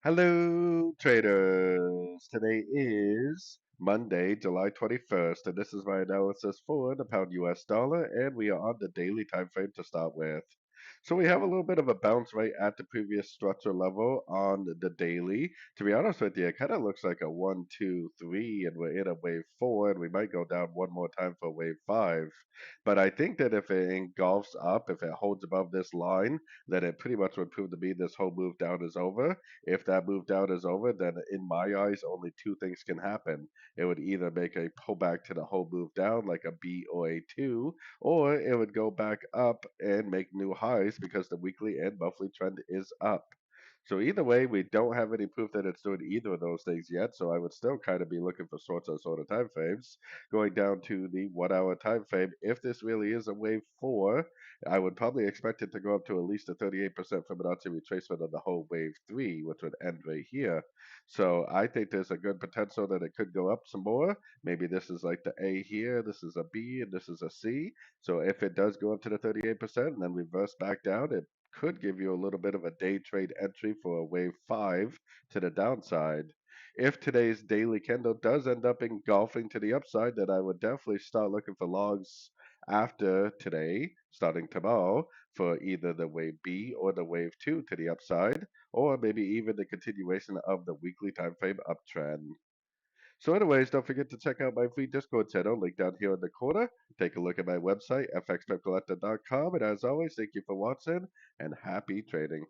Hello, traders. Today is Monday, July 21st, and this is my analysis for the pound US dollar, and we are on the daily time frame to start with. So we have a little bit of a bounce right at the previous structure level on the daily. To be honest with you, it kind of looks like a 1, 2, 3, and we're in a wave 4, and we might go down one more time for wave 5. But I think that if it engulfs up, if it holds above this line, then it pretty much would prove to be this whole move down is over. If that move down is over, then in my eyes, only two things can happen. It would either make a pullback to the whole move down, like a B or a 2, or it would go back up and make new highs because the weekly and monthly trend is up. So either way, we don't have any proof that it's doing either of those things yet. So I would still kind of be looking for sorts of sort of time frames. Going down to the 1 hour time frame, if this really is a wave 4, I would probably expect it to go up to at least a 38% Fibonacci retracement of the whole wave 3, which would end right here. So I think there's a good potential that it could go up some more. Maybe this is like the A here, this is a B, and this is a C. So if it does go up to the 38% and then reverse back down, it could give you a little bit of a day trade entry for a wave 5 to the downside. If today's daily candle does end up engulfing to the upside, then I would definitely start looking for logs after today, starting tomorrow, for either the wave B or the wave 2 to the upside, or maybe even the continuation of the weekly time frame uptrend. So anyways, don't forget to check out my free Discord channel, link down here in the corner. Take a look at my website, fxpipcollector.com, and as always, thank you for watching, and happy trading.